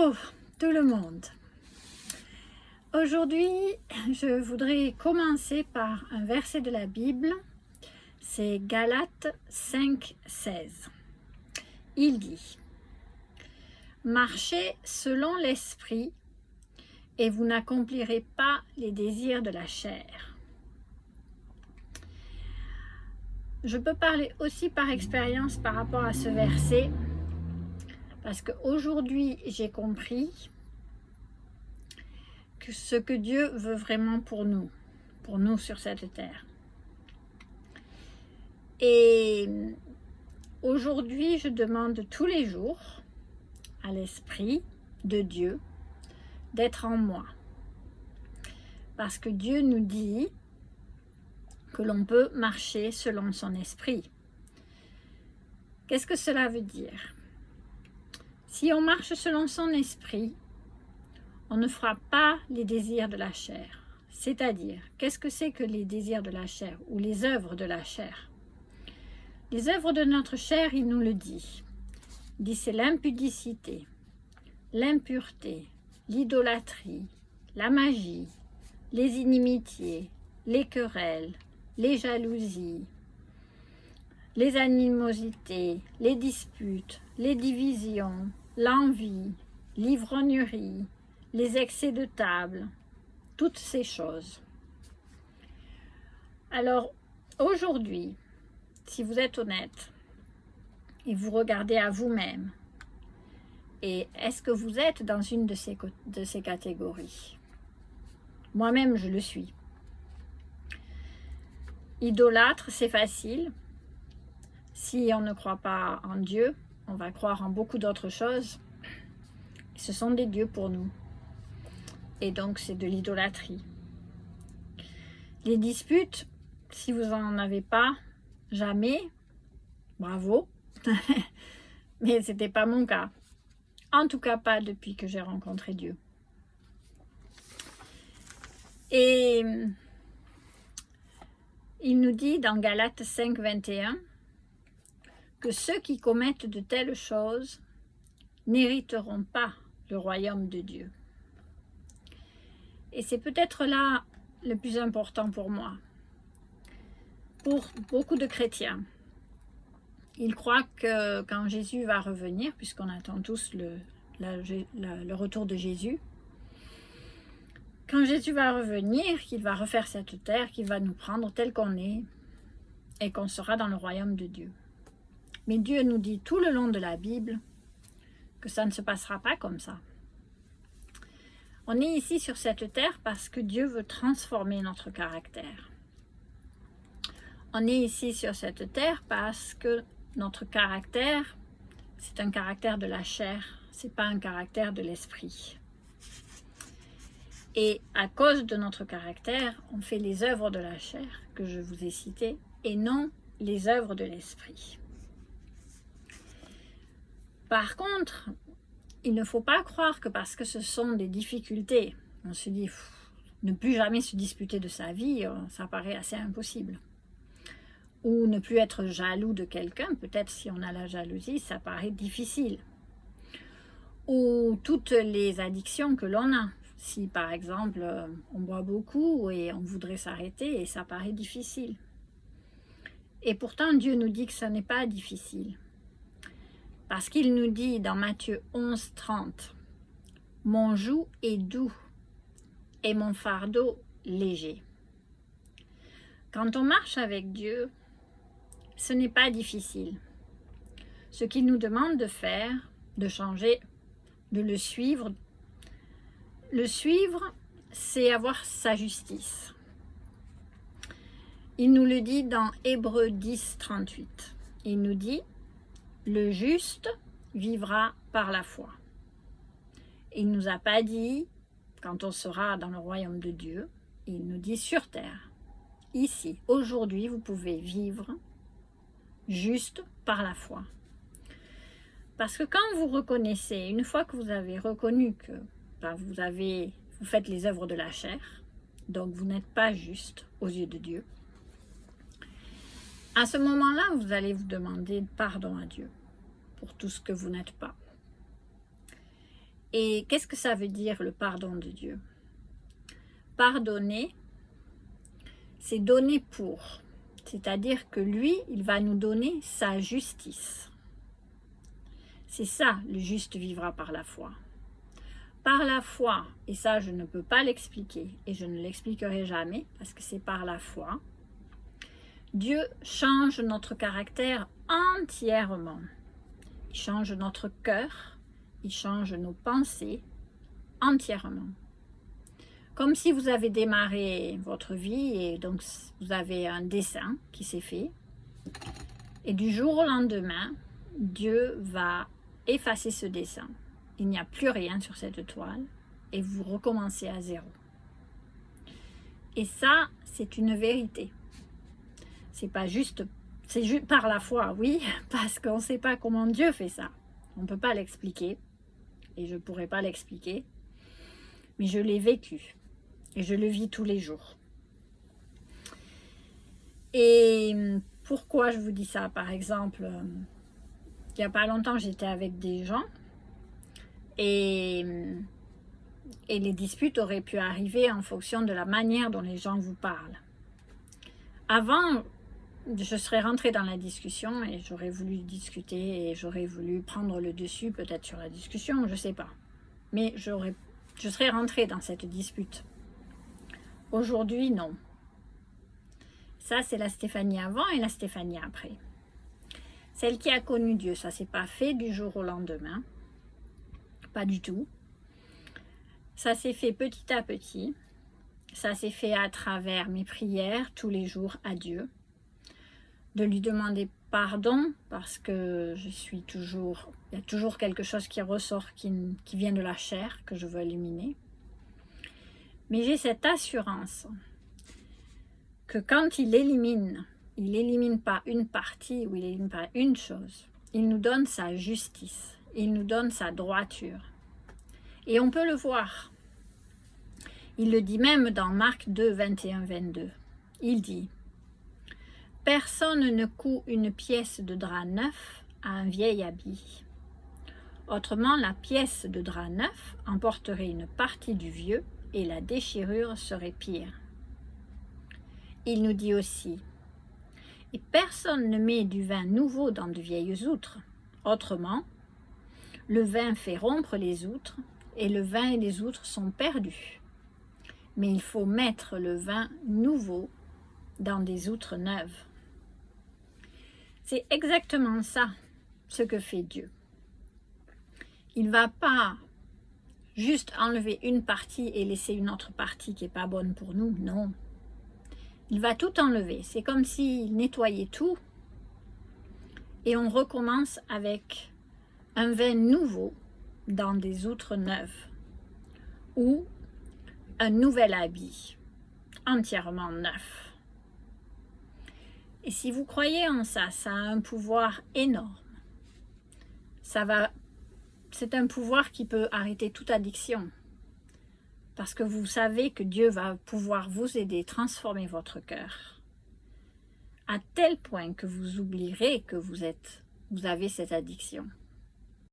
Bonjour tout le monde. Aujourd'hui, je voudrais commencer par un verset de la Bible. C'est Galates 5,16. Il dit: Marchez selon l'esprit et vous n'accomplirez pas les désirs de la chair. Je peux parler aussi par expérience par rapport à ce verset, parce qu'aujourd'hui j'ai compris que ce que Dieu veut vraiment pour nous sur cette terre. Et aujourd'hui, je demande tous les jours à l'Esprit de Dieu d'être en moi. Parce que Dieu nous dit que l'on peut marcher selon son esprit. Qu'est-ce que cela veut dire? Si on marche selon son esprit, on ne fera pas les désirs de la chair. C'est-à-dire, qu'est-ce que c'est que les désirs de la chair ou les œuvres de la chair? Les œuvres de notre chair, il nous le dit. Il dit, c'est l'impudicité, l'impureté, l'idolâtrie, la magie, les inimitiés, les querelles, les jalousies, les animosités, les disputes, les divisions, l'envie, l'ivrognerie, les excès de table, toutes ces choses. Alors, aujourd'hui, si vous êtes honnête et vous regardez à vous-même, et est-ce que vous êtes dans une de ces catégories? Moi-même, je le suis. Idolâtre, c'est facile. Si on ne croit pas en Dieu, on va croire en beaucoup d'autres choses. Ce sont des dieux pour nous. Et donc, c'est de l'idolâtrie. Les disputes, si vous n'en avez pas, jamais, bravo. Mais ce n'était pas mon cas. En tout cas, pas depuis que j'ai rencontré Dieu. Et il nous dit dans Galates 5, 21 que ceux qui commettent de telles choses n'hériteront pas le royaume de Dieu. Et c'est peut-être là le plus important pour moi. Pour beaucoup de chrétiens, ils croient que quand Jésus va revenir, puisqu'on attend tous le retour de Jésus, quand Jésus va revenir, qu'il va refaire cette terre, qu'il va nous prendre tel qu'on est et qu'on sera dans le royaume de Dieu. Mais Dieu nous dit tout le long de la Bible que ça ne se passera pas comme ça. On est ici sur cette terre parce que Dieu veut transformer notre caractère. On est ici sur cette terre parce que notre caractère, c'est un caractère de la chair, c'est pas un caractère de l'esprit. Et à cause de notre caractère, on fait les œuvres de la chair que je vous ai citées et non les œuvres de l'esprit. Par contre, il ne faut pas croire que parce que ce sont des difficultés, on se dit ne plus jamais se disputer de sa vie, ça paraît assez impossible. Ou ne plus être jaloux de quelqu'un, peut-être si on a la jalousie, ça paraît difficile. Ou toutes les addictions que l'on a. Si par exemple, on boit beaucoup et on voudrait s'arrêter et ça paraît difficile. Et pourtant, Dieu nous dit que ça n'est pas difficile. Parce qu'il nous dit dans Matthieu 11, 30, « Mon joug est doux et mon fardeau léger. » Quand on marche avec Dieu, ce n'est pas difficile. Ce qu'il nous demande de faire, de changer, de le suivre, c'est avoir sa justice. Il nous le dit dans Hébreux 10, 38. Il nous dit « Le juste vivra par la foi ». Il ne nous a pas dit quand on sera dans le royaume de Dieu, il nous dit sur terre. Ici, aujourd'hui, vous pouvez vivre juste par la foi. Parce que quand vous reconnaissez, une fois que vous avez reconnu que vous faites les œuvres de la chair, donc vous n'êtes pas juste aux yeux de Dieu, à ce moment-là, vous allez vous demander pardon à Dieu pour tout ce que vous n'êtes pas. Et qu'est-ce que ça veut dire le pardon de Dieu? Pardonner, c'est donner pour. C'est-à-dire que lui, il va nous donner sa justice. C'est ça, le juste vivra par la foi. Par la foi, et ça je ne peux pas l'expliquer, et je ne l'expliquerai jamais, parce que c'est par la foi, Dieu change notre caractère entièrement. Il change notre cœur, il change nos pensées entièrement. Comme si vous avez démarré votre vie et donc vous avez un dessin qui s'est fait. Et du jour au lendemain, Dieu va effacer ce dessin. Il n'y a plus rien sur cette toile et vous recommencez à zéro. Et ça, c'est une vérité. C'est pas juste, c'est juste par la foi, oui, parce qu'on ne sait pas comment Dieu fait ça. On ne peut pas l'expliquer et je ne pourrais pas l'expliquer, mais je l'ai vécu. Et je le vis tous les jours. Et pourquoi je vous dis ça? Par exemple, il n'y a pas longtemps, j'étais avec des gens et les disputes auraient pu arriver en fonction de la manière dont les gens vous parlent. Avant, je serais rentrée dans la discussion et j'aurais voulu discuter et j'aurais voulu prendre le dessus peut-être sur la discussion, je ne sais pas. Mais je serais rentrée dans cette dispute. Aujourd'hui, non. Ça, c'est la Stéphanie avant et la Stéphanie après. Celle qui a connu Dieu, ça ne s'est pas fait du jour au lendemain. Pas du tout. Ça s'est fait petit à petit. Ça s'est fait à travers mes prières tous les jours à Dieu. De lui demander pardon parce que il y a toujours quelque chose qui ressort, qui vient de la chair, que je veux éliminer. Mais j'ai cette assurance que quand il élimine pas une partie ou il élimine pas une chose, il nous donne sa justice, il nous donne sa droiture. Et on peut le voir. Il le dit même dans Marc 2, 21, 22. Il dit « Personne ne coud une pièce de drap neuf à un vieil habit. Autrement, la pièce de drap neuf emporterait une partie du vieux et la déchirure serait pire. » Il nous dit aussi « Et personne ne met du vin nouveau dans de vieilles outres. Autrement, le vin fait rompre les outres, et le vin et les outres sont perdus. Mais il faut mettre le vin nouveau dans des outres neuves. » C'est exactement ça, ce que fait Dieu. Il ne va pas juste enlever une partie et laisser une autre partie qui n'est pas bonne pour nous, non. Il va tout enlever. C'est comme s'il nettoyait tout et on recommence avec un vin nouveau dans des outres neuves ou un nouvel habit entièrement neuf. Et si vous croyez en ça, ça a un pouvoir énorme. C'est un pouvoir qui peut arrêter toute addiction. Parce que vous savez que Dieu va pouvoir vous aider, transformer votre cœur. À tel point que vous oublierez que vous avez cette addiction.